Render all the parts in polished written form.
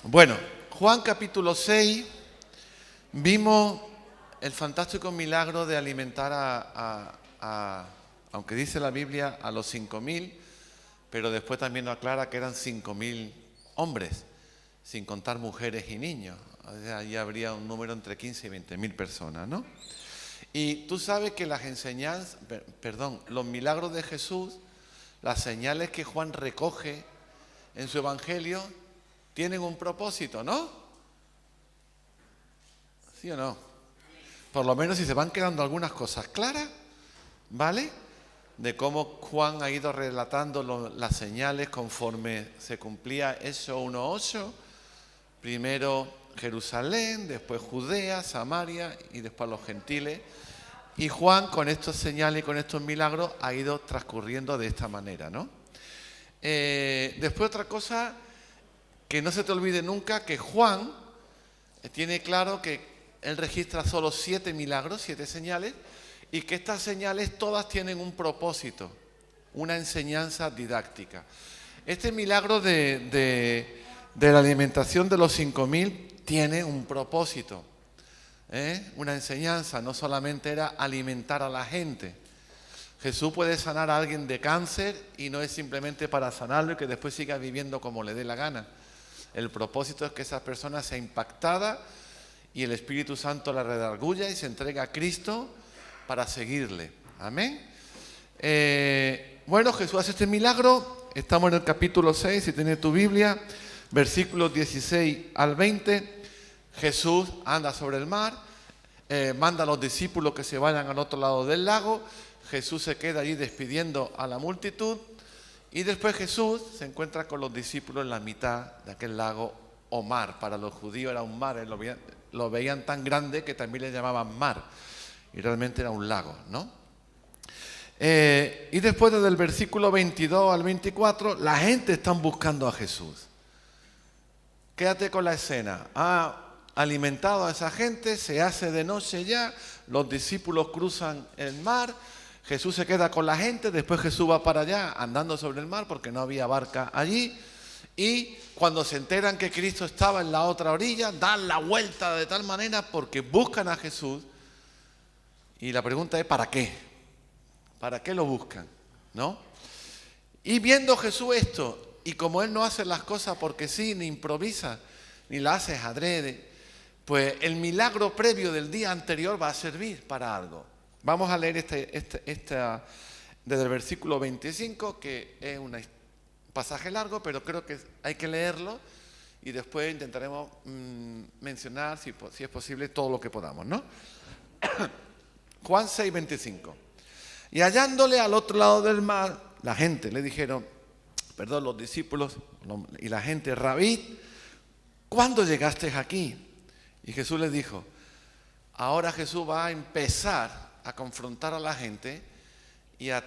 Bueno, Juan capítulo 6, vimos el fantástico milagro de alimentar aunque dice la Biblia, a los 5.000, pero después también nos aclara que eran 5.000 hombres, sin contar mujeres y niños. O sea, ahí habría un número entre 15 y 20.000 personas, ¿no? Y tú sabes que los milagros de Jesús, las señales que Juan recoge en su evangelio, tienen un propósito, ¿no? ¿Sí o no? Por lo menos si se van quedando algunas cosas claras, ¿vale? De cómo Juan ha ido relatando las señales conforme se cumplía eso 1:8. Primero Jerusalén, después Judea, Samaria y después los gentiles. Y Juan, con estos señales y con estos milagros, ha ido transcurriendo de esta manera, ¿no? Después otra cosa, que no se te olvide nunca, que Juan tiene claro que él registra solo 7 milagros, 7 señales, y que estas señales todas tienen un propósito, una enseñanza didáctica. Este milagro de la alimentación de los 5.000 tiene un propósito, una enseñanza. No solamente era alimentar a la gente. Jesús puede sanar a alguien de cáncer y no es simplemente para sanarlo y que después siga viviendo como le dé la gana. El propósito es que esa persona sea impactada y el Espíritu Santo la redarguya y se entrega a Cristo para seguirle. Amén. Bueno, Jesús hace este milagro. Estamos en el capítulo 6, si tienes tu Biblia, versículos 16 al 20. Jesús anda sobre el mar, manda a los discípulos que se vayan al otro lado del lago. Jesús se queda allí despidiendo a la multitud y después Jesús se encuentra con los discípulos en la mitad de aquel lago o mar. Para los judíos era un mar, lo veían tan grande que también le llamaban mar y realmente era un lago, ¿no? Y después desde el versículo 22 al 24 la gente está buscando a Jesús. Quédate con la escena. Ha alimentado a esa gente, se hace de noche ya, los discípulos cruzan el mar, Jesús se queda con la gente, después Jesús va para allá andando sobre el mar porque no había barca allí, y cuando se enteran que Cristo estaba en la otra orilla, dan la vuelta de tal manera porque buscan a Jesús, y la pregunta es ¿para qué? ¿Para qué lo buscan? ¿No? Y viendo Jesús esto, y como Él no hace las cosas porque sí, ni improvisa, ni las hace adrede, pues el milagro previo del día anterior va a servir para algo. Vamos a leer desde el versículo 25, que es un pasaje largo, pero creo que hay que leerlo y después intentaremos mencionar, si es posible, todo lo que podamos, ¿no? Juan 6, 25. Y hallándole al otro lado del mar, la gente le dijeron, los discípulos y la gente, Rabí, ¿cuándo llegaste aquí? Y Jesús les dijo, ahora Jesús va a empezar a confrontar a la gente y a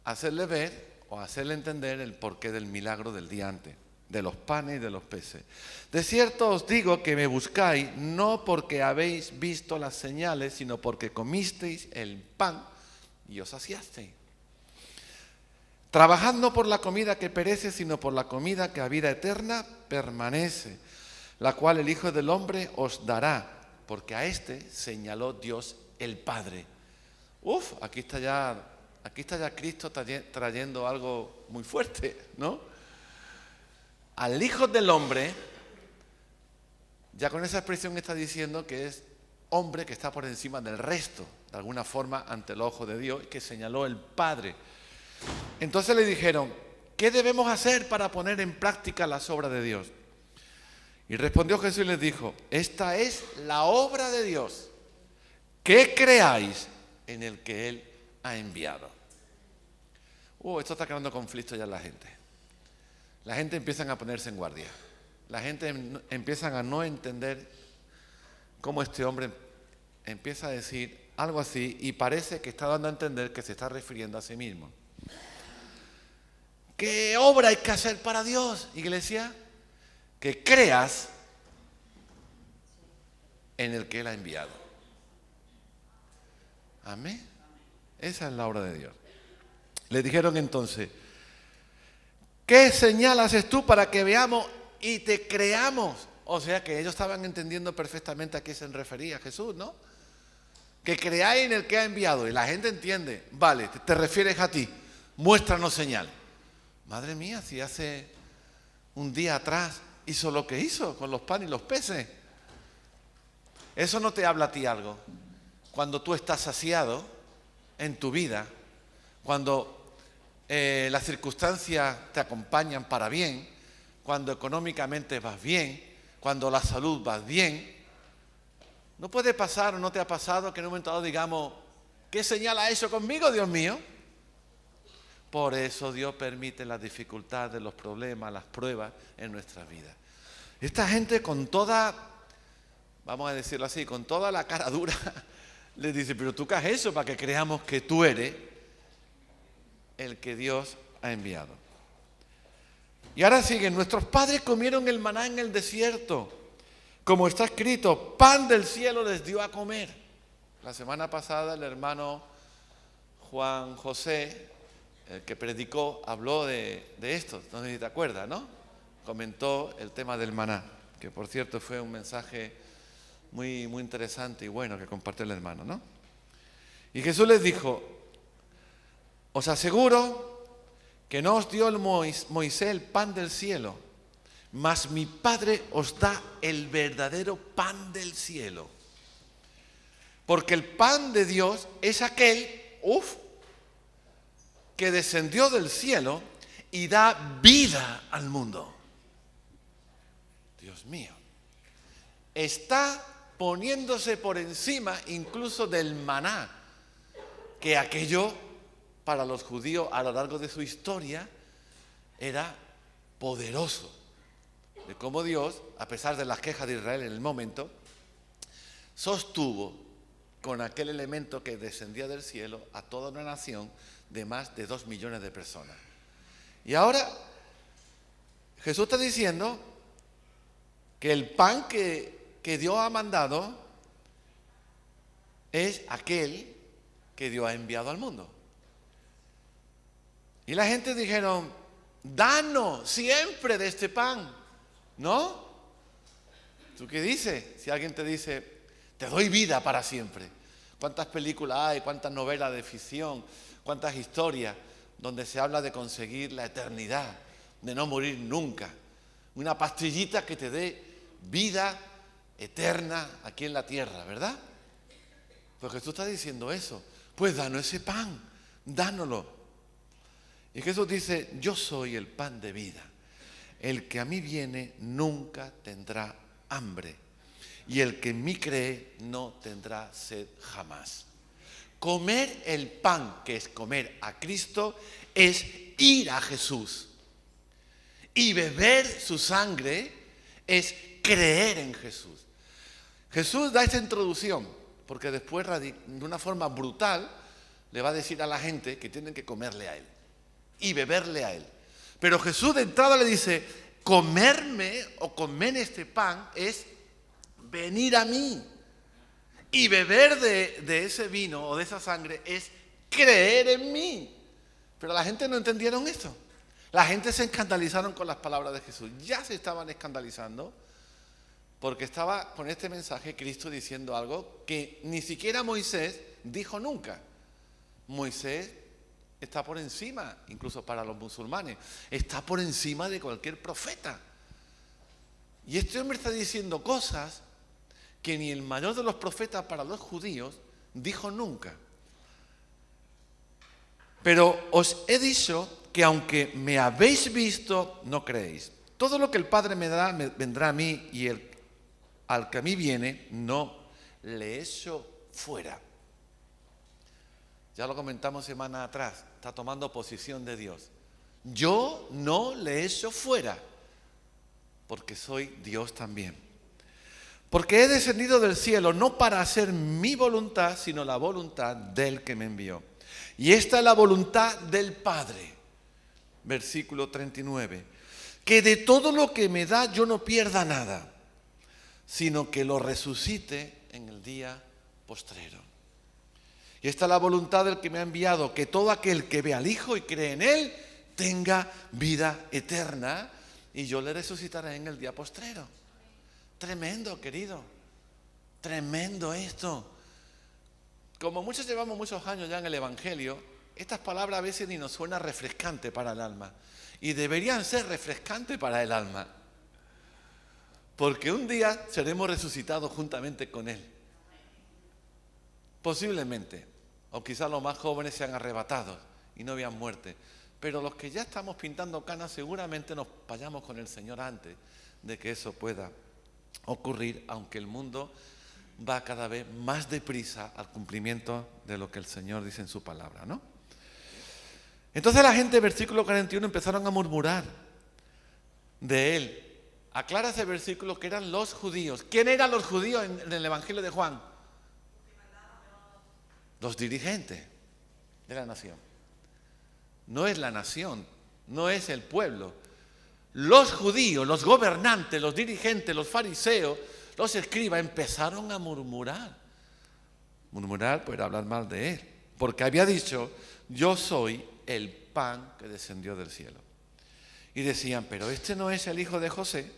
hacerle ver o hacerle entender el porqué del milagro del día antes, de los panes y de los peces. De cierto os digo que me buscáis no porque habéis visto las señales, sino porque comisteis el pan y os saciasteis. Trabajad no por la comida que perece, sino por la comida que a vida eterna permanece, la cual el Hijo del Hombre os dará, porque a este señaló Dios el Padre. Aquí está ya Cristo trayendo algo muy fuerte, ¿no? Al Hijo del Hombre, ya con esa expresión está diciendo que es hombre que está por encima del resto, de alguna forma ante el ojo de Dios, que señaló el Padre. Entonces le dijeron, ¿qué debemos hacer para poner en práctica las obras de Dios? Y respondió Jesús y les dijo, esta es la obra de Dios, que creáis en el que Él ha enviado. Esto está creando conflicto ya en la gente. La gente empieza a ponerse en guardia. La gente empieza a no entender cómo este hombre empieza a decir algo así y parece que está dando a entender que se está refiriendo a sí mismo. ¿Qué obra hay que hacer para Dios, iglesia? Que creas en el que Él ha enviado. Amén. Esa es la obra de Dios. Le dijeron entonces, ¿qué señal haces tú para que veamos y te creamos. O sea que ellos estaban entendiendo perfectamente a qué se refería Jesús, ¿no? Que creáis en el que ha enviado. Y la gente entiende, vale, te refieres a ti, muéstranos señal. Madre mía, si hace un día atrás hizo lo que hizo con los panes y los peces. Eso no te habla a ti algo. Cuando tú estás saciado en tu vida, cuando las circunstancias te acompañan para bien, cuando económicamente vas bien, cuando la salud va bien, no puede pasar o no te ha pasado que en un momento dado digamos, ¿qué señal ha hecho conmigo, Dios mío? Por eso Dios permite las dificultades, los problemas, las pruebas en nuestra vida. Esta gente con toda, vamos a decirlo así, con toda la cara dura, le dice, pero tú qué has hecho para que creamos que tú eres el que Dios ha enviado. Y ahora siguen, nuestros padres comieron el maná en el desierto, como está escrito, pan del cielo les dio a comer. La semana pasada el hermano Juan José, el que predicó, habló de esto, no sé si te acuerdas, ¿no? Comentó el tema del maná, que por cierto fue un mensaje muy, muy interesante y bueno que compartió el hermano, ¿no? Y Jesús les dijo, os aseguro que no os dio el Moisés el pan del cielo, mas mi Padre os da el verdadero pan del cielo. Porque el pan de Dios es aquel, que descendió del cielo y da vida al mundo. Dios mío. Está poniéndose por encima incluso del maná, que aquello para los judíos a lo largo de su historia era poderoso. De cómo Dios, a pesar de las quejas de Israel en el momento, sostuvo con aquel elemento que descendía del cielo a toda una nación de más de 2 millones de personas. Y ahora Jesús está diciendo que el pan que Dios ha mandado es aquel que Dios ha enviado al mundo. Y la gente dijeron, danos siempre de este pan, ¿no? ¿Tú qué dices? Si alguien te dice, te doy vida para siempre. ¿Cuántas películas hay? ¿Cuántas novelas de ficción? ¿Cuántas historias donde se habla de conseguir la eternidad, de no morir nunca? Una pastillita que te dé vida eterna aquí en la tierra, ¿verdad? Pues Jesús está diciendo eso. Pues danos ese pan, dánoslo. Y Jesús dice, yo soy el pan de vida. El que a mí viene nunca tendrá hambre. Y el que en mí cree no tendrá sed jamás. Comer el pan, que es comer a Cristo, es ir a Jesús. Y beber su sangre es creer en Jesús. Jesús da esta introducción, porque después de una forma brutal le va a decir a la gente que tienen que comerle a Él y beberle a Él. Pero Jesús de entrada le dice, comerme o comer este pan es venir a mí. Y beber de ese vino o de esa sangre es creer en mí. Pero la gente no entendieron esto. La gente se escandalizaron con las palabras de Jesús. Ya se estaban escandalizando porque estaba con este mensaje Cristo diciendo algo que ni siquiera Moisés dijo nunca. Moisés está por encima, incluso para los musulmanes, está por encima de cualquier profeta. Y este hombre está diciendo cosas que ni el mayor de los profetas para los judíos dijo nunca. Pero os he dicho que aunque me habéis visto, no creéis. Todo lo que el Padre me da vendrá a mí, y al que a mí viene, no le echo fuera. Ya lo comentamos semana atrás, está tomando posición de Dios. Yo no le echo fuera, porque soy Dios también. Porque he descendido del cielo no para hacer mi voluntad, sino la voluntad del que me envió. Y esta es la voluntad del Padre. Versículo 39. Que de todo lo que me da yo no pierda nada, sino que lo resucite en el día postrero. Y esta es la voluntad del que me ha enviado, que todo aquel que ve al Hijo y cree en Él tenga vida eterna, y yo le resucitaré en el día postrero. Tremendo, querido. Tremendo esto. Como muchos llevamos muchos años ya en el Evangelio, estas palabras a veces ni nos suenan refrescantes para el alma. Y deberían ser refrescantes para el alma. Porque un día seremos resucitados juntamente con Él. Posiblemente. O quizás los más jóvenes sean arrebatados y no vean muerte. Pero los que ya estamos pintando canas seguramente nos vayamos con el Señor antes de que eso pueda ocurrir, aunque el mundo va cada vez más deprisa al cumplimiento de lo que el Señor dice en su palabra, ¿no? Entonces la gente, versículo 41, empezaron a murmurar de Él. Aclara ese versículo que eran los judíos. ¿Quién eran los judíos en el Evangelio de Juan? Los dirigentes de la nación. No es la nación, no es el pueblo. Los judíos, los gobernantes, los dirigentes, los fariseos, los escribas empezaron a murmurar. Murmurar pues hablar mal de Él. Porque había dicho, yo soy el pan que descendió del cielo. Y decían, pero este no es el hijo de José,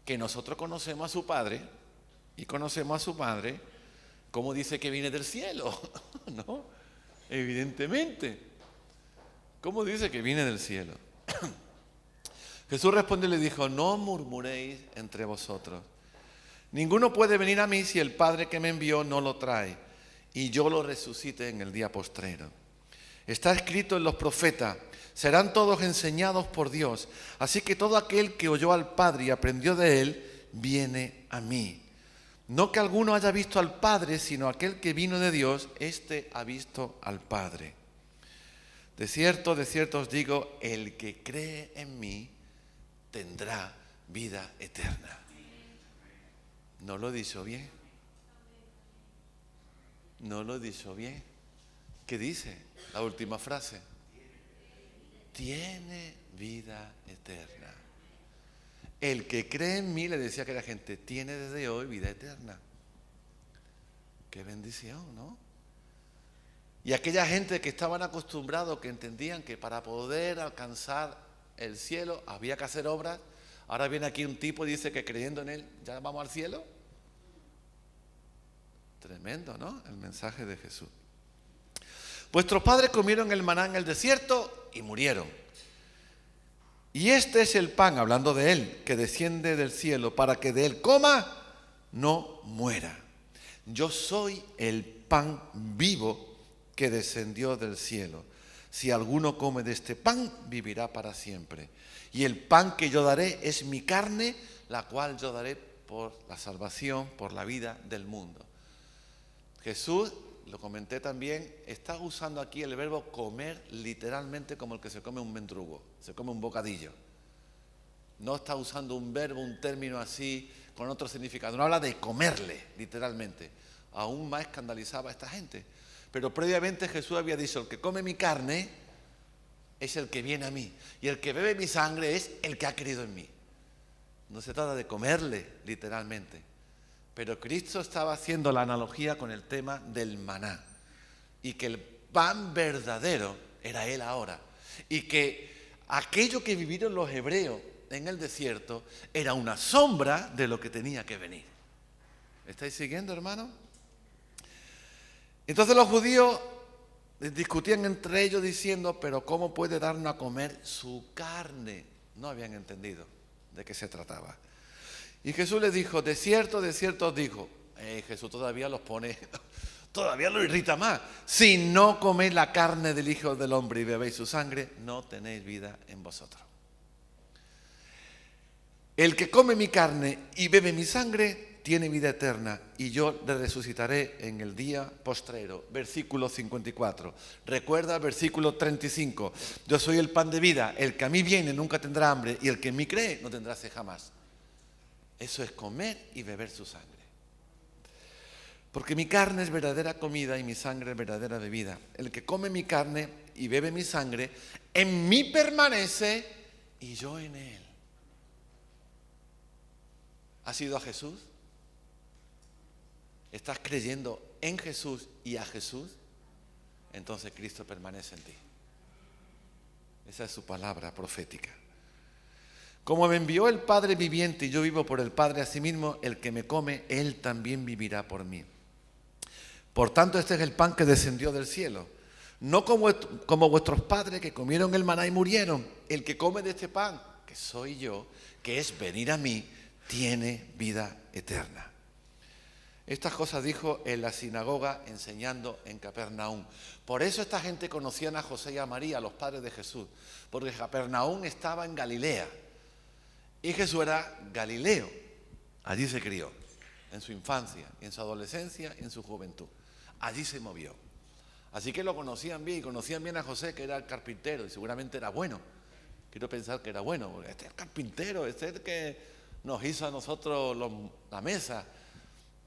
que nosotros conocemos a su padre y conocemos a su madre, ¿cómo dice que viene del cielo? No, evidentemente. ¿Cómo dice que viene del cielo? Jesús respondió y le dijo, no murmuréis entre vosotros. Ninguno puede venir a mí si el Padre que me envió no lo trae, y yo lo resucite en el día postrero. Está escrito en los profetas, serán todos enseñados por Dios. Así que todo aquel que oyó al Padre y aprendió de Él, viene a mí. No que alguno haya visto al Padre, sino aquel que vino de Dios, éste ha visto al Padre. De cierto os digo, el que cree en mí tendrá vida eterna. ¿No lo he dicho bien? ¿No lo he dicho bien? ¿Qué dice la última frase? Tiene vida eterna. El que cree en mí, le decía que la gente, tiene desde hoy vida eterna. Qué bendición, ¿no? Y aquella gente que estaban acostumbrados, que entendían que para poder alcanzar el cielo había que hacer obras, ahora viene aquí un tipo y dice que creyendo en Él ya vamos al cielo. Tremendo, ¿no? El mensaje de Jesús. Vuestros padres comieron el maná en el desierto y murieron. Y este es el pan, hablando de Él, que desciende del cielo para que de Él coma, no muera. Yo soy el pan vivo que descendió del cielo. Si alguno come de este pan, vivirá para siempre. Y el pan que yo daré es mi carne, la cual yo daré por la salvación, por la vida del mundo. Jesús, lo comenté también, está usando aquí el verbo comer literalmente como el que se come un mendrugo, se come un bocadillo. No está usando un verbo, un término así, con otro significado. No habla de comerle, literalmente. Aún más escandalizaba a esta gente. Pero previamente Jesús había dicho, el que come mi carne es el que viene a mí. Y el que bebe mi sangre es el que ha creído en mí. No se trata de comerle, literalmente. Pero Cristo estaba haciendo la analogía con el tema del maná. Y que el pan verdadero era Él ahora. Y que aquello que vivieron los hebreos en el desierto era una sombra de lo que tenía que venir. ¿Estáis siguiendo, hermano? Entonces los judíos discutían entre ellos diciendo, pero ¿cómo puede darnos a comer su carne? No habían entendido de qué se trataba. Y Jesús les dijo, de cierto os digo. Jesús todavía los pone, todavía lo irrita más. Si no coméis la carne del Hijo del Hombre y bebéis su sangre, no tenéis vida en vosotros. El que come mi carne y bebe mi sangre tiene vida eterna, y yo le resucitaré en el día postrero. Versículo 54. Recuerda el versículo 35. Yo soy el pan de vida, el que a mí viene nunca tendrá hambre, y el que en mí cree no tendrá sed jamás. Eso es comer y beber su sangre. Porque mi carne es verdadera comida y mi sangre es verdadera bebida. El que come mi carne y bebe mi sangre, en mí permanece y yo en él. ¿Has ido a Jesús? ¿Estás creyendo en Jesús y a Jesús? Entonces Cristo permanece en ti. Esa es su palabra profética. Como me envió el Padre viviente y yo vivo por el Padre, asimismo el que me come, él también vivirá por mí. Por tanto, este es el pan que descendió del cielo. No como vuestros padres que comieron el maná y murieron. El que come de este pan, que soy yo, que es venir a mí, tiene vida eterna. Estas cosas dijo en la sinagoga enseñando en Capernaum. Por eso esta gente conocían a José y a María, los padres de Jesús, porque Capernaum estaba en Galilea y Jesús era galileo. Allí se crió, en su infancia, en su adolescencia y en su juventud. Allí se movió. Así que lo conocían bien y conocían bien a José, que era el carpintero, y seguramente era bueno. Quiero pensar que era bueno, porque este es el carpintero, este es el que nos hizo a nosotros la mesa,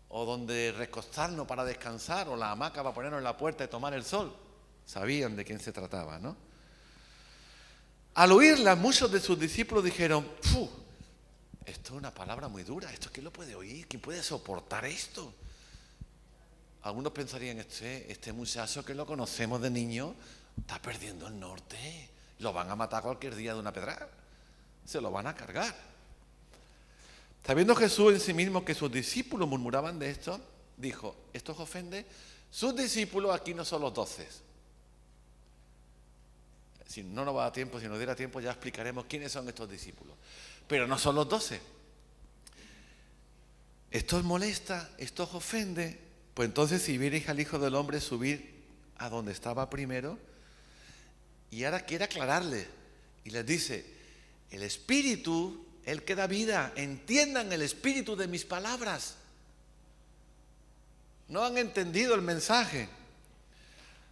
o donde recostarnos para descansar, o la hamaca para ponernos en la puerta y tomar el sol. Sabían de quién se trataba, ¿no? Al oírla, muchos de sus discípulos dijeron, ¡fu! Esto es una palabra muy dura, ¿esto quién lo puede oír? ¿Quién puede soportar esto? Algunos pensarían, este muchacho que lo conocemos de niño está perdiendo el norte, lo van a matar cualquier día de una pedrada, se lo van a cargar. Sabiendo Jesús en sí mismo que sus discípulos murmuraban de esto, dijo, ¿esto os ofende? Sus discípulos aquí no son los 12. Si no nos va a dar tiempo, si nos diera tiempo ya explicaremos quiénes son estos discípulos. Pero no son los 12. ¿Esto os molesta? ¿Esto os ofende? Pues entonces si vierais al Hijo del Hombre subir a donde estaba primero, y ahora quiere aclararle, y les dice, el Espíritu, el que da vida, entiendan el espíritu de mis palabras. No han entendido el mensaje.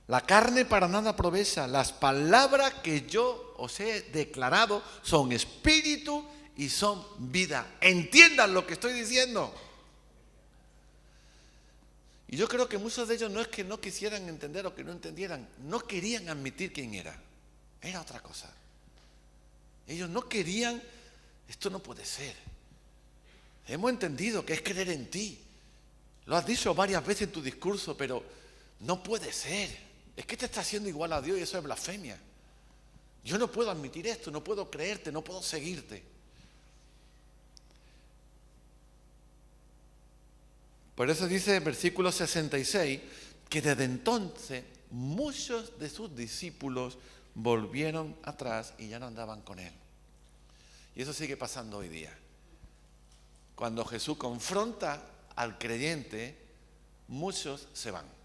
La carne para nada aprovecha. Las palabras que yo os he declarado son espíritu y son vida. Entiendan lo que estoy diciendo. Y yo creo que muchos de ellos no es que no quisieran entender o que no entendieran, no querían admitir quién era. Era otra cosa. Ellos no querían, esto no puede ser. Hemos entendido que es creer en ti. Lo has dicho varias veces en tu discurso, pero no puede ser. Es que te está haciendo igual a Dios y eso es blasfemia. Yo no puedo admitir esto, no puedo creerte, no puedo seguirte. Por eso dice el versículo 66 que desde entonces muchos de sus discípulos volvieron atrás y ya no andaban con él. Y eso sigue pasando hoy día. Cuando Jesús confronta al creyente, muchos se van.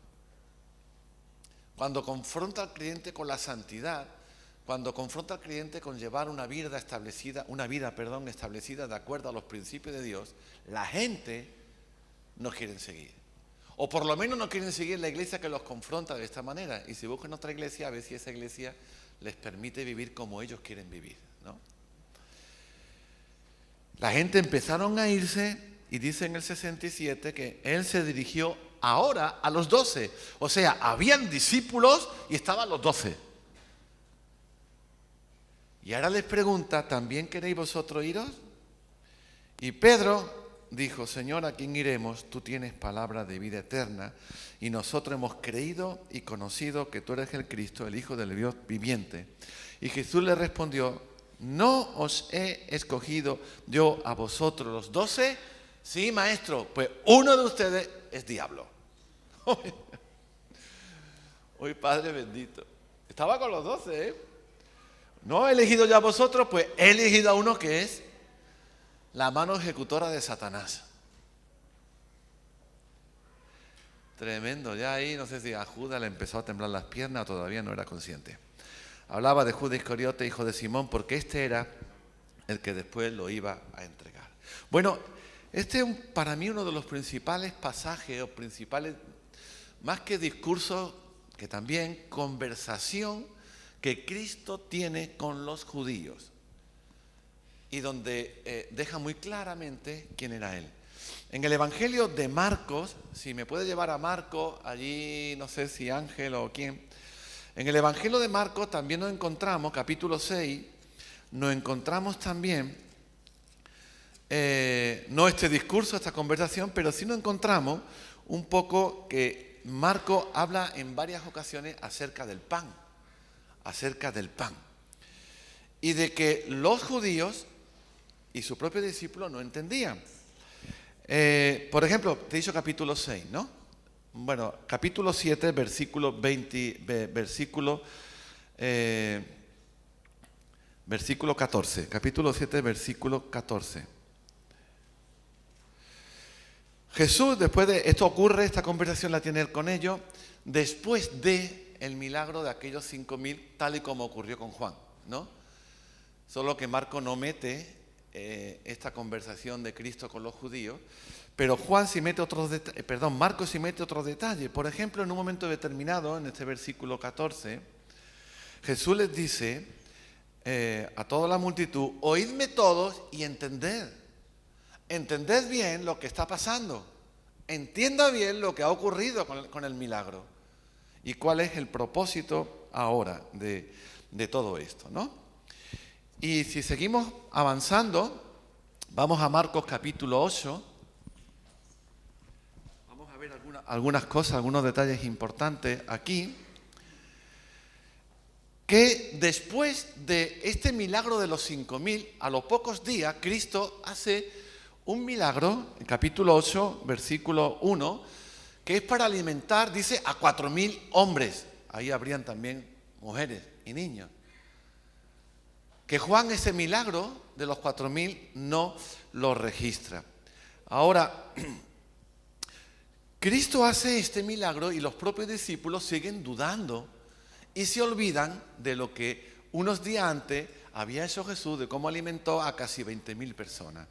Cuando confronta al creyente con la santidad, cuando confronta al creyente con llevar una vida establecida de acuerdo a los principios de Dios, la gente no quiere seguir. O por lo menos no quieren seguir la iglesia que los confronta de esta manera. Y si buscan otra iglesia, a ver si esa iglesia les permite vivir como ellos quieren vivir, ¿no? La gente empezaron a irse y dice en el 67 que él se dirigió ahora a los 12. O sea, habían discípulos y estaban los 12. Y ahora les pregunta, ¿también queréis vosotros iros? Y Pedro dijo, Señor, ¿a quién iremos? Tú tienes palabra de vida eterna y nosotros hemos creído y conocido que tú eres el Cristo, el Hijo del Dios viviente. Y Jesús le respondió, ¿no os he escogido yo a vosotros los 12? Sí, maestro, pues uno de ustedes es diablo. Uy, Padre bendito. Estaba con los 12, ¿eh? No he elegido yo a vosotros, pues he elegido a uno que es la mano ejecutora de Satanás. Tremendo, ya ahí no sé si a Judas le empezó a temblar las piernas o todavía no era consciente. Hablaba de Judas Iscariote, hijo de Simón, porque este era el que después lo iba a entregar. Bueno, este es para mí uno de los principales pasajes o principales, más que discursos, que también conversación que Cristo tiene con los judíos. Y donde deja muy claramente quién era él. En el Evangelio de Marcos, si me puede llevar a Marcos, allí no sé si Ángel o quién. En el Evangelio de Marcos también nos encontramos, capítulo 6, nos encontramos también, no este discurso, esta conversación, pero sí nos encontramos un poco que Marcos habla en varias ocasiones acerca del pan. Y de que los judíos y sus propios discípulos no entendían. Por ejemplo, te he dicho capítulo 6, ¿no? Bueno, capítulo 7, versículo 14. Capítulo 7, versículo 14. Jesús, después de esto ocurre, esta conversación la tiene él con ellos, después de el milagro de aquellos 5.000, tal y como ocurrió con Juan, ¿no? Solo que Marco no mete esta conversación de Cristo con los judíos, pero Marco sí mete otros detalles. Por ejemplo, en un momento determinado, en este versículo 14, Jesús les dice a toda la multitud: oídme todos y entended. Entended bien lo que está pasando. Entienda bien lo que ha ocurrido con el milagro. Y cuál es el propósito ahora de todo esto, ¿no? Y si seguimos avanzando, vamos a Marcos capítulo 8. Vamos a ver algunas cosas, algunos detalles importantes aquí. Que después de este milagro de los 5.000, a los pocos días, Cristo hace un milagro, en capítulo 8, versículo 1, que es para alimentar, dice, a 4.000 hombres. Ahí habrían también mujeres y niños. Que Juan ese milagro de los 4.000 no lo registra. Ahora, Cristo hace este milagro y los propios discípulos siguen dudando y se olvidan de lo que unos días antes había hecho Jesús, de cómo alimentó a casi 20.000 personas.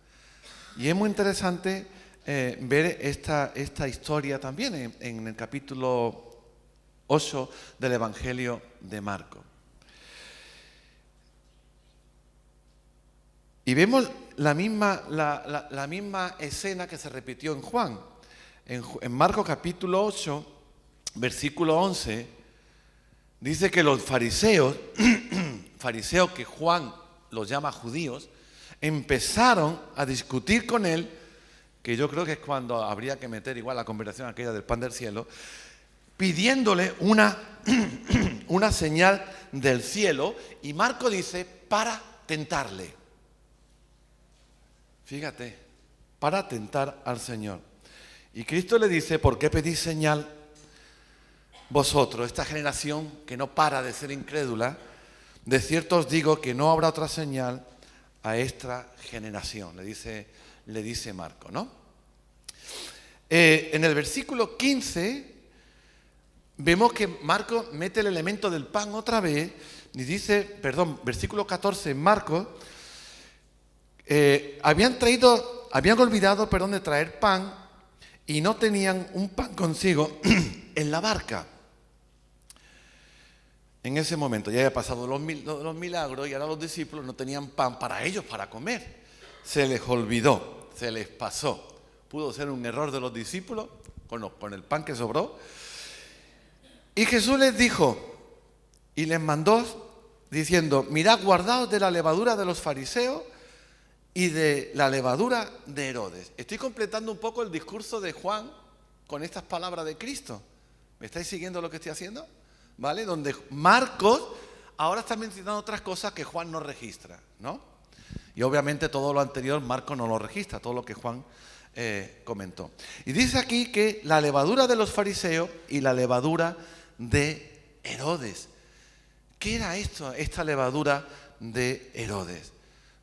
Y es muy interesante ver esta historia también en el capítulo 8 del Evangelio de Marcos. Y vemos la misma escena que se repitió en Juan. En Marcos capítulo 8, versículo 11, dice que los fariseos que Juan los llama judíos, empezaron a discutir con él, que yo creo que es cuando habría que meter igual la conversación aquella del pan del cielo, pidiéndole una señal del cielo, y Marco dice, para tentarle. Fíjate, para tentar al Señor. Y Cristo le dice: ¿por qué pedís señal vosotros, esta generación que no para de ser incrédula? De cierto os digo que no habrá otra señal a esta generación, le dice Marco, ¿no? En el versículo 15 vemos que Marco mete el elemento del pan otra vez y dice, versículo 14 en Marcos, habían olvidado de traer pan y no tenían un pan consigo en la barca. En ese momento ya había pasado los milagros y ahora los discípulos no tenían pan para ellos, para comer. Se les olvidó, se les pasó. Pudo ser un error de los discípulos con el pan que sobró. Y Jesús les dijo y les mandó diciendo: mirad, guardaos de la levadura de los fariseos y de la levadura de Herodes. Estoy completando un poco el discurso de Juan con estas palabras de Cristo. ¿Me estáis siguiendo lo que estoy haciendo? ¿Vale? Donde Marcos ahora está mencionando otras cosas que Juan no registra, ¿no? Y obviamente todo lo anterior Marcos no lo registra, todo lo que Juan comentó. Y dice aquí que la levadura de los fariseos y la levadura de Herodes. ¿Qué era esto, esta levadura de Herodes?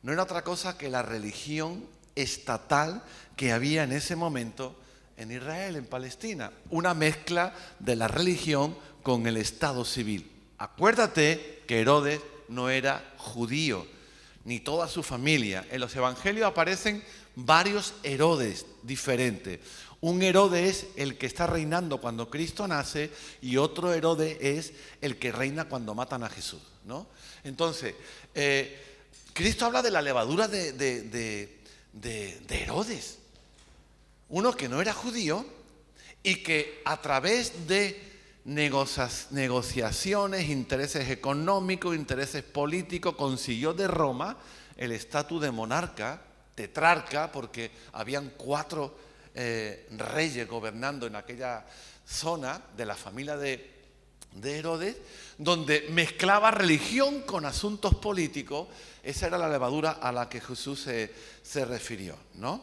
No era otra cosa que la religión estatal que había en ese momento en Israel, en Palestina. Una mezcla de la religión con el estado civil. Acuérdate que Herodes no era judío, ni toda su familia. En los evangelios aparecen varios Herodes diferentes. Un Herodes es el que está reinando cuando Cristo nace y otro Herodes es el que reina cuando matan a Jesús, ¿no? Entonces, Cristo habla de la levadura de Herodes, uno que no era judío y que a través de negociaciones, intereses económicos, intereses políticos, consiguió de Roma el estatus de monarca, tetrarca, porque habían 4 reyes gobernando en aquella zona de la familia de de Herodes, donde mezclaba religión con asuntos políticos. Esa era la levadura a la que Jesús se refirió, ¿no?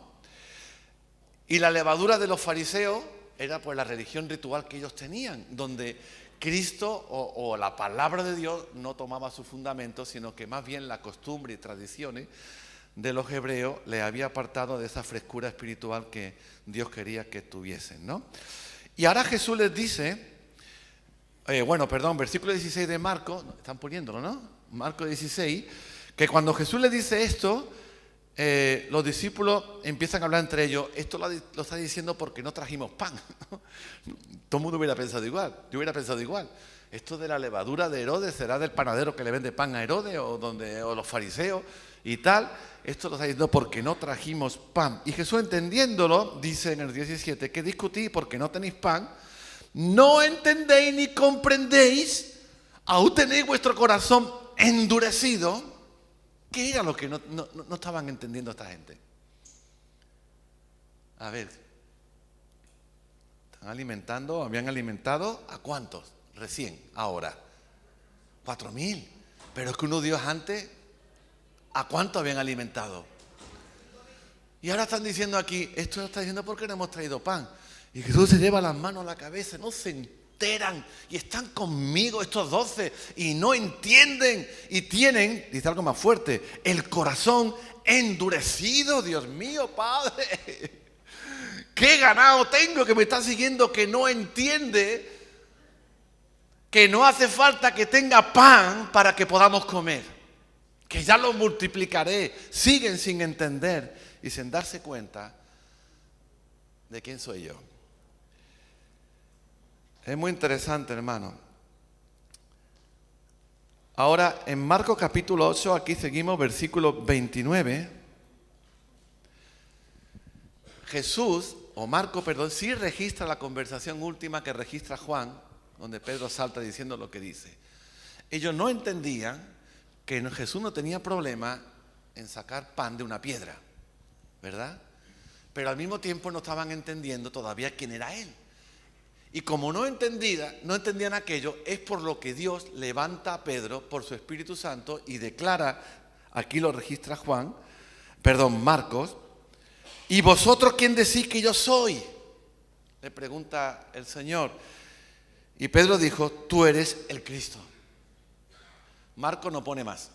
Y la levadura de los fariseos era pues la religión ritual que ellos tenían, donde Cristo o la palabra de Dios no tomaba su fundamento, sino que más bien la costumbre y tradiciones de los hebreos les había apartado de esa frescura espiritual que Dios quería que tuviesen, ¿no? Y ahora Jesús les dice, versículo 16 de Marcos, están poniéndolo, ¿no? Marcos 16, que cuando Jesús les dice esto, los discípulos empiezan a hablar entre ellos. Esto lo está diciendo porque no trajimos pan. Todo el mundo hubiera pensado igual. Yo hubiera pensado igual. Esto de la levadura de Herodes será del panadero que le vende pan a Herodes o los fariseos y tal. Esto lo está diciendo porque no trajimos pan. Y Jesús, entendiéndolo, dice en el 17: ¿qué discutís porque no tenéis pan? ¿No entendéis ni comprendéis? ¿Aún tenéis vuestro corazón endurecido? ¿Qué era lo que no estaban entendiendo esta gente? A ver, habían alimentado ¿a cuántos? Recién, ahora. 4.000. Pero es que unos días antes, ¿a cuántos habían alimentado? Y ahora están diciendo aquí, esto lo está diciendo porque no hemos traído pan. Y Jesús se lleva las manos a la cabeza, no se enteran y están conmigo estos 12 y no entienden y tienen, dice algo más fuerte, el corazón endurecido. Dios mío, Padre, qué ganado tengo que me está siguiendo, que no entiende que no hace falta que tenga pan para que podamos comer, que ya lo multiplicaré. Siguen sin entender y sin darse cuenta de quién soy yo. Es muy interesante, hermano. Ahora, en Marcos capítulo 8, aquí seguimos, versículo 29. Marcos, sí registra la conversación última que registra Juan, donde Pedro salta diciendo lo que dice. Ellos no entendían que Jesús no tenía problema en sacar pan de una piedra, ¿verdad? Pero al mismo tiempo no estaban entendiendo todavía quién era Él. Y como no entendían aquello, es por lo que Dios levanta a Pedro por su Espíritu Santo y declara, aquí lo registra Marcos: ¿y vosotros quién decís que yo soy? Le pregunta el Señor. Y Pedro dijo: tú eres el Cristo. Marcos no pone más.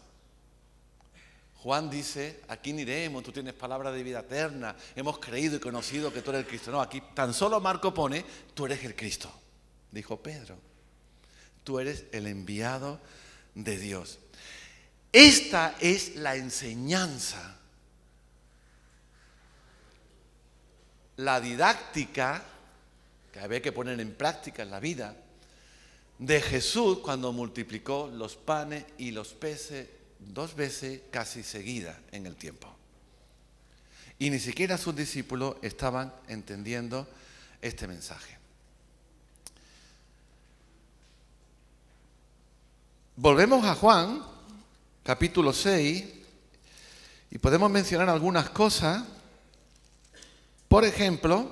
Juan dice: aquí ni iremos, tú tienes palabra de vida eterna, hemos creído y conocido que tú eres el Cristo. No, aquí tan solo Marcos pone: tú eres el Cristo. Dijo Pedro: tú eres el enviado de Dios. Esta es la enseñanza, la didáctica que había que poner en práctica en la vida de Jesús cuando multiplicó los panes y los peces 2 veces casi seguidas en el tiempo. Y ni siquiera sus discípulos estaban entendiendo este mensaje. Volvemos a Juan, capítulo 6, y podemos mencionar algunas cosas. Por ejemplo,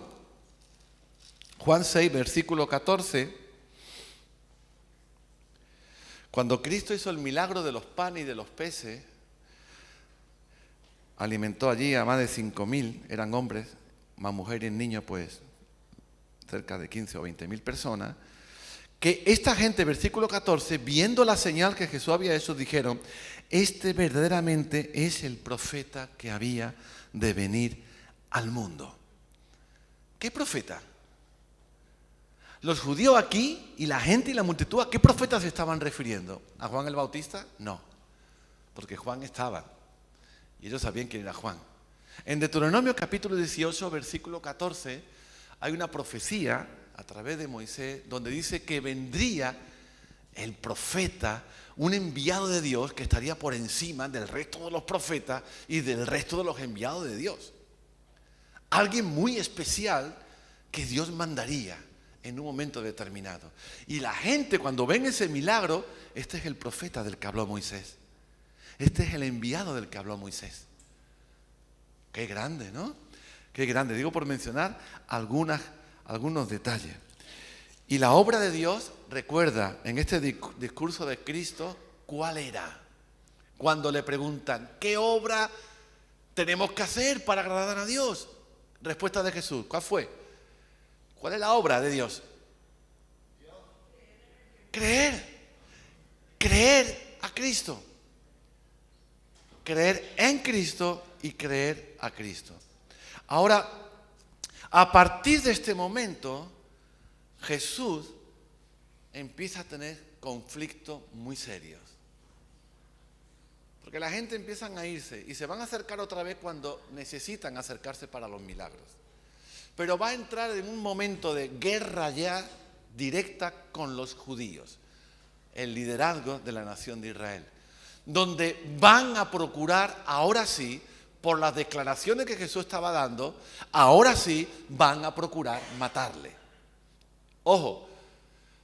Juan 6, versículo 14. Cuando Cristo hizo el milagro de los panes y de los peces, alimentó allí a más de 5.000, eran hombres, más mujeres y niños, pues cerca de 15 o 20.000 personas, que esta gente, versículo 14, viendo la señal que Jesús había hecho, dijeron: este verdaderamente es el profeta que había de venir al mundo. ¿Qué profeta? Los judíos aquí y la gente y la multitud, ¿a qué profeta se estaban refiriendo? ¿A Juan el Bautista? No, porque Juan estaba y ellos sabían quién era Juan. En Deuteronomio capítulo 18, versículo 14, hay una profecía a través de Moisés donde dice que vendría el profeta, un enviado de Dios que estaría por encima del resto de los profetas y del resto de los enviados de Dios. Alguien muy especial que Dios mandaría en un momento determinado. Y la gente, cuando ven ese milagro, este es el profeta del que habló Moisés. Este es el enviado del que habló Moisés. Qué grande, ¿no? Qué grande. Digo por mencionar algunos detalles. Y la obra de Dios, recuerda, en este discurso de Cristo, ¿cuál era? Cuando le preguntan, ¿qué obra tenemos que hacer para agradar a Dios? Respuesta de Jesús, ¿cuál fue? ¿Cuál es la obra de Dios? Creer. Creer a Cristo. Creer en Cristo y creer a Cristo. Ahora, a partir de este momento, Jesús empieza a tener conflictos muy serios. Porque la gente empieza a irse y se van a acercar otra vez cuando necesitan acercarse para los milagros. Pero va a entrar en un momento de guerra ya directa con los judíos, el liderazgo de la nación de Israel, donde van a procurar, ahora sí, por las declaraciones que Jesús estaba dando, ahora sí van a procurar matarle. Ojo,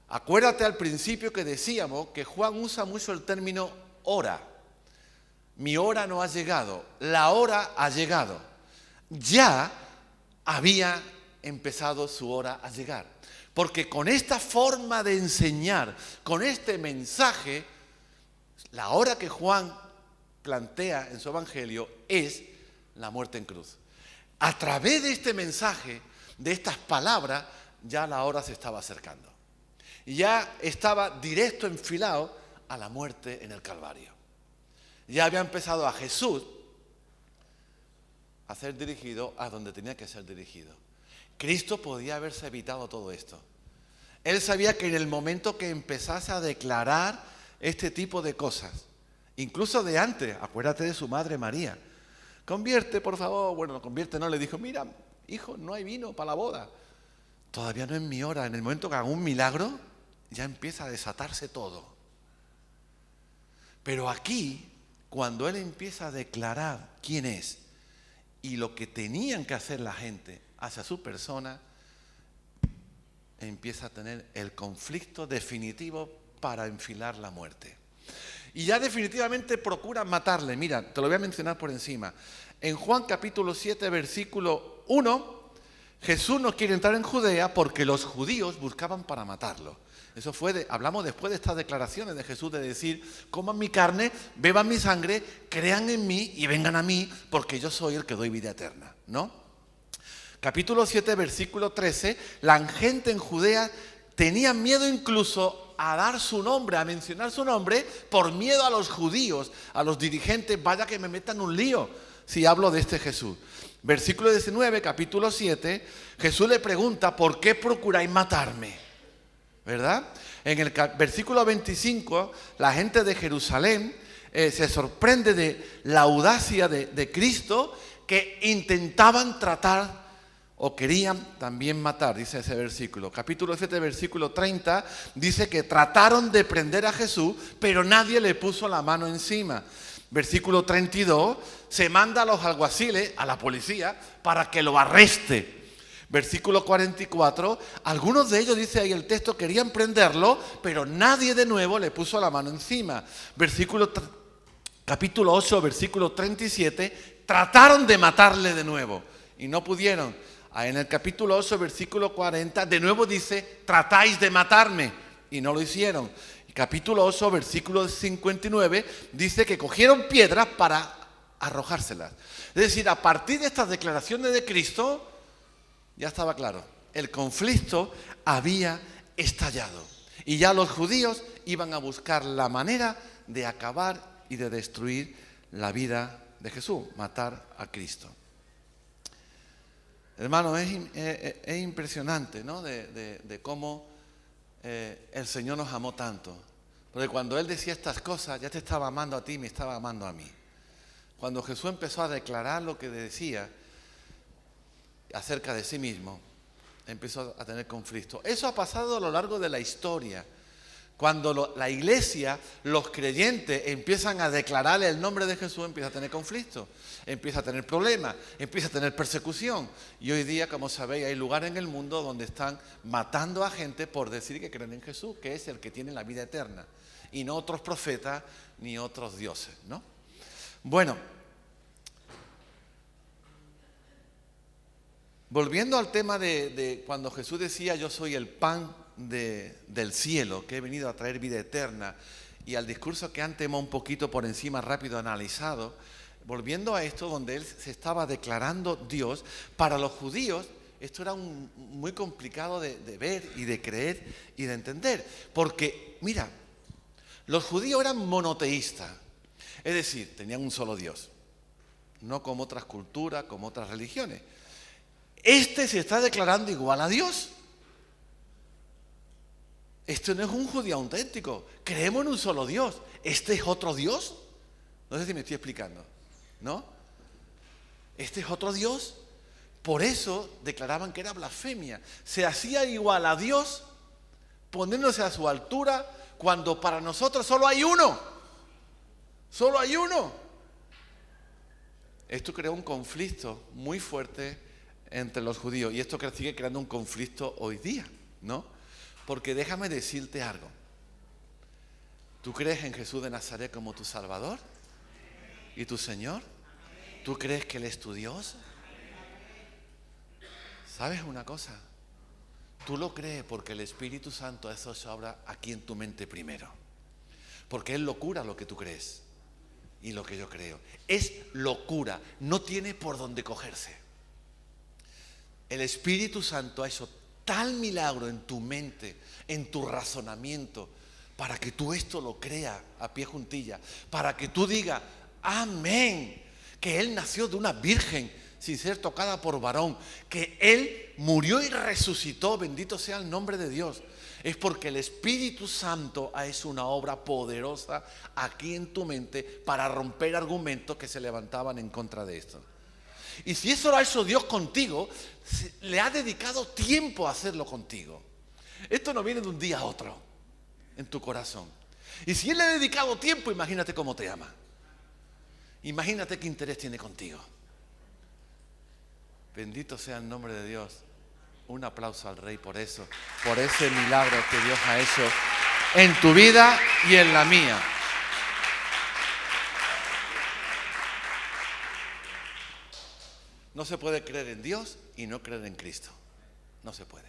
acuérdate al principio que decíamos que Juan usa mucho el término hora. Mi hora no ha llegado, la hora ha llegado. Ya había empezado su hora a llegar. Porque con esta forma de enseñar, con este mensaje, la hora que Juan plantea en su evangelio es la muerte en cruz. A través de este mensaje, de estas palabras, ya la hora se estaba acercando. Y ya estaba directo enfilado a la muerte en el Calvario. Ya había empezado a Jesús a ser dirigido a donde tenía que ser dirigido. Cristo podía haberse evitado todo esto. Él sabía que en el momento que empezase a declarar este tipo de cosas, incluso de antes, acuérdate de su madre María, convierte por favor, bueno, no convierte, no, le dijo, mira, hijo, no hay vino para la boda, todavía no es mi hora. En el momento que haga un milagro, ya empieza a desatarse todo. Pero aquí, cuando él empieza a declarar quién es y lo que tenían que hacer la gente hacia su persona, empieza a tener el conflicto definitivo para enfilar la muerte. Y ya definitivamente procuran matarle. Mira, te lo voy a mencionar por encima. En Juan capítulo 7, versículo 1, Jesús no quiere entrar en Judea porque los judíos buscaban para matarlo. Eso fue, hablamos después de estas declaraciones de Jesús de decir, coman mi carne, beban mi sangre, crean en mí y vengan a mí porque yo soy el que doy vida eterna, ¿no? Capítulo 7, versículo 13, la gente en Judea tenía miedo incluso a dar su nombre, a mencionar su nombre, por miedo a los judíos, a los dirigentes, vaya que me metan un lío si hablo de este Jesús. Versículo 19, capítulo 7, Jesús le pregunta, ¿por qué procuráis matarme? ¿Verdad? En el versículo 25, la gente de Jerusalén se sorprende de la audacia de Cristo, que intentaban tratar o querían también matar, dice ese versículo. Capítulo 7, versículo 30, dice que trataron de prender a Jesús, pero nadie le puso la mano encima. Versículo 32, se manda a los alguaciles, a la policía, para que lo arreste. Versículo 44, algunos de ellos, dice ahí el texto, querían prenderlo, pero nadie de nuevo le puso la mano encima. Capítulo 8, versículo 37, trataron de matarle de nuevo y no pudieron. En el capítulo 8, versículo 40, de nuevo dice, tratáis de matarme, y no lo hicieron. Capítulo 8, versículo 59, dice que cogieron piedras para arrojárselas. Es decir, a partir de estas declaraciones de Cristo, ya estaba claro, el conflicto había estallado. Y ya los judíos iban a buscar la manera de acabar y de destruir la vida de Jesús, matar a Cristo. Hermano, es impresionante, ¿no? De cómo el Señor nos amó tanto. Porque cuando Él decía estas cosas, ya te estaba amando a ti, me estaba amando a mí. Cuando Jesús empezó a declarar lo que decía acerca de sí mismo, empezó a tener conflicto. Eso ha pasado a lo largo de la historia. Cuando la iglesia, los creyentes empiezan a declarar el nombre de Jesús, empieza a tener conflicto, empieza a tener problemas, empieza a tener persecución. Y hoy día, como sabéis, hay lugares en el mundo donde están matando a gente por decir que creen en Jesús, que es el que tiene la vida eterna, y no otros profetas ni otros dioses, ¿no? Bueno, volviendo al tema de cuando Jesús decía, yo soy el pan del cielo, que he venido a traer vida eterna, y al discurso que antes hemos un poquito por encima rápido analizado, volviendo a esto donde él se estaba declarando Dios, para los judíos esto era muy complicado de ver y de creer y de entender. Porque, mira, los judíos eran monoteístas, es decir, tenían un solo Dios, no como otras culturas, como otras religiones. Este se está declarando igual a Dios. Esto no es un judío auténtico. Creemos en un solo Dios. ¿Este es otro Dios? No sé si me estoy explicando, ¿no? ¿Este es otro Dios? Por eso declaraban que era blasfemia. Se hacía igual a Dios poniéndose a su altura cuando para nosotros solo hay uno. Solo hay uno. Esto creó un conflicto muy fuerte entre los judíos y esto sigue creando un conflicto hoy día, ¿no? Porque déjame decirte algo. ¿Tú crees en Jesús de Nazaret como tu Salvador y tu Señor? ¿Tú crees que Él es tu Dios? ¿Sabes una cosa? Tú lo crees porque el Espíritu Santo eso se obra aquí en tu mente primero. Porque es locura lo que tú crees y lo que yo creo. Es locura, no tiene por dónde cogerse. El Espíritu Santo ha hecho tal milagro en tu mente, en tu razonamiento, para que tú esto lo creas a pie juntilla, para que tú digas, amén, que Él nació de una virgen sin ser tocada por varón, que Él murió y resucitó, bendito sea el nombre de Dios. Es porque el Espíritu Santo ha hecho una obra poderosa aquí en tu mente para romper argumentos que se levantaban en contra de esto. Y si eso lo ha hecho Dios contigo, le ha dedicado tiempo a hacerlo contigo. Esto no viene de un día a otro en tu corazón. Y si Él le ha dedicado tiempo, imagínate cómo te ama. Imagínate qué interés tiene contigo. Bendito sea el nombre de Dios. Un aplauso al Rey por eso, por ese milagro que Dios ha hecho en tu vida y en la mía. No se puede creer en Dios y no creer en Cristo. No se puede.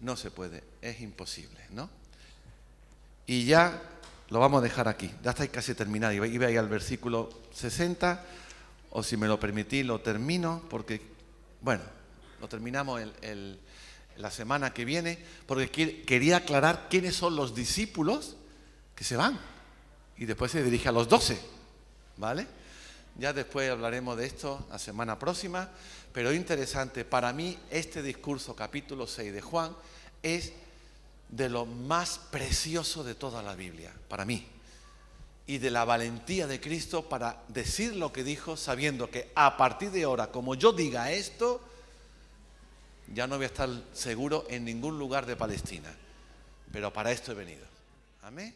No se puede. Es imposible, ¿no? Y ya lo vamos a dejar aquí. Ya estáis casi terminados. Iba ahí al versículo 60. O si me lo permitís, lo termino. Porque, bueno, lo terminamos la semana que viene. Porque quería aclarar quiénes son los discípulos que se van. Y después se dirige a los 12. ¿Vale? Ya después hablaremos de esto la semana próxima, pero es interesante, para mí este discurso, capítulo 6 de Juan, es de lo más precioso de toda la Biblia, para mí, y de la valentía de Cristo para decir lo que dijo, sabiendo que a partir de ahora, como yo diga esto, ya no voy a estar seguro en ningún lugar de Palestina, pero para esto he venido. Amén.